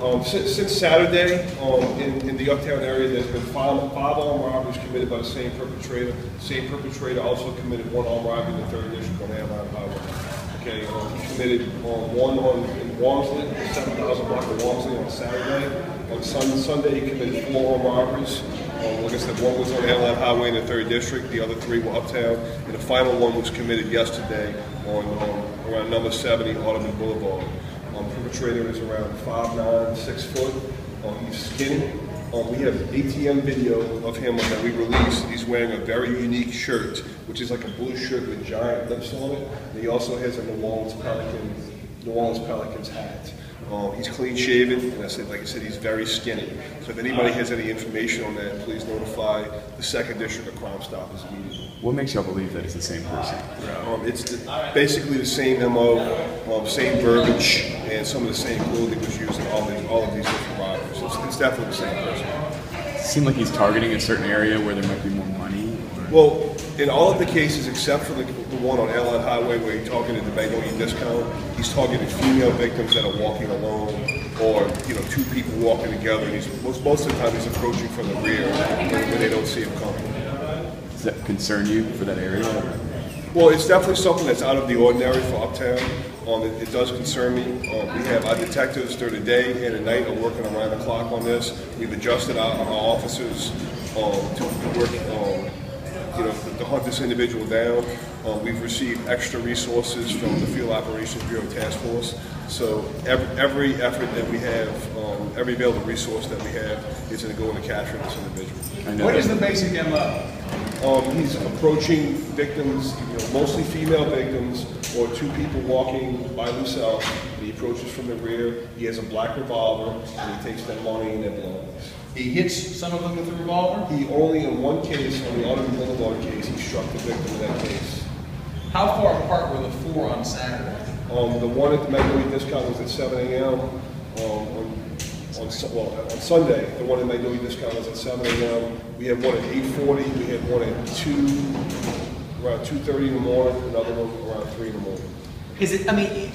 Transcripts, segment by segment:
Since Saturday, in the Uptown area, there's been five armed robberies committed by the same perpetrator. The same perpetrator also committed one armed robbery in the 3rd District on Airline Highway. Okay, he committed one in Walmsley, the 7,000 block of Walmsley on Saturday. On Sunday, he committed 4 armed robberies. Like I said, one was on Airline Highway in the 3rd District, the other 3 were Uptown, and the final one was committed yesterday on around number 70 Audubon Boulevard. Perpetrator is around 5'9", 6 foot. He's skinny. We have ATM video of him that we released. He's wearing a very unique shirt, which is like a blue shirt with giant lips on it. And he also has a New Orleans Pelicans hat. He's clean shaven, and like I said, he's very skinny. So if anybody has any information on that, please notify the 2nd District of Crime Stoppers immediately. What makes y'all believe that it's the same person? It's basically the same MO, same verbiage, and some of the same clothing was used in all of these different robberies. It's definitely the same person. It seems like he's targeting a certain area where there might be more money. Well, in all of the cases except for the one on Airline Highway where he targeted the Magnolia discount, he's targeted female victims that are walking alone, or 2 people walking together. And most of the time he's approaching from the rear when they don't see him coming. Does that concern you for that area? Well, it's definitely something that's out of the ordinary for Uptown. It does concern me. We have our detectives during the day and at night are working around the clock on this. We've adjusted our officers to work to hunt this individual down. We've received extra resources from the Field Operations Bureau Task Force. So every effort that we have, every available resource that we have is going to go into capturing this individual. What is the basic MO? He's approaching victims, mostly female victims, or 2 people walking by themselves. He approaches from the rear. He has a black revolver, and he takes their money and their belongings. He hits some of them with the revolver? He only, in one case, on the Audubon Boulevard case, he struck the victim in that case. How far apart were the 4 on Saturday? The one at the Magnolia discount was at 7 a.m. On Sunday, the one at Magnolia discount was at 7 a.m. We had one at 8:40. We had one at around 2:30 in the morning. Another one around 3 in the morning. Is it? I mean,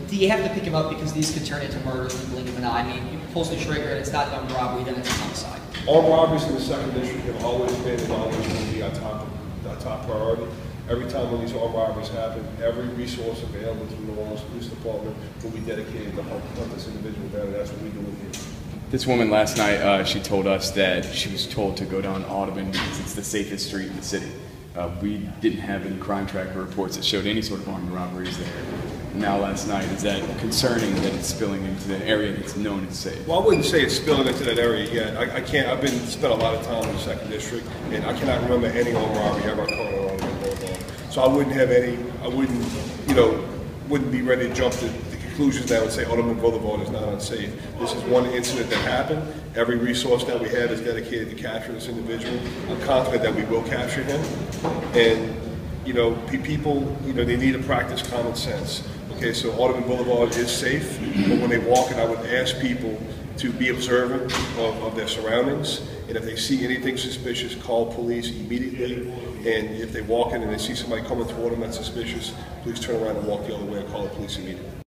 do you have to pick him up because these could turn into murders in the blink of an eye? I mean, you pulls the trigger and it's not done robbery, then it's a homicide. All robberies in the 2nd District have always been and always will be our top priority. Every time when these armed robberies happen, every resource available to the New Orleans Police Department will be dedicated to hunt this individual down, and that's what we do here. This woman last night, she told us that she was told to go down Audubon because it's the safest street in the city. We didn't have any crime tracker reports that showed any sort of armed robberies there. Now last night, is that concerning that it's spilling into the area that's known as safe? Well, I wouldn't say it's spilling into that area yet. I can't. I've spent a lot of time in the 2nd District, and I cannot remember any armed robbery ever occurring on Audubon Boulevard. So I wouldn't have any. I wouldn't, wouldn't be ready to jump to the conclusions now and say Audubon Boulevard is not unsafe. This is one incident that happened. Every resource that we have is dedicated to capturing this individual. I'm confident that we will capture him, and people, they need to practice common sense. Okay, so Audubon Boulevard is safe, but when they walk it, I would ask people to be observant of their surroundings, and if they see anything suspicious, call police immediately, and if they walk in and they see somebody coming toward them that's suspicious, please turn around and walk the other way and call the police immediately.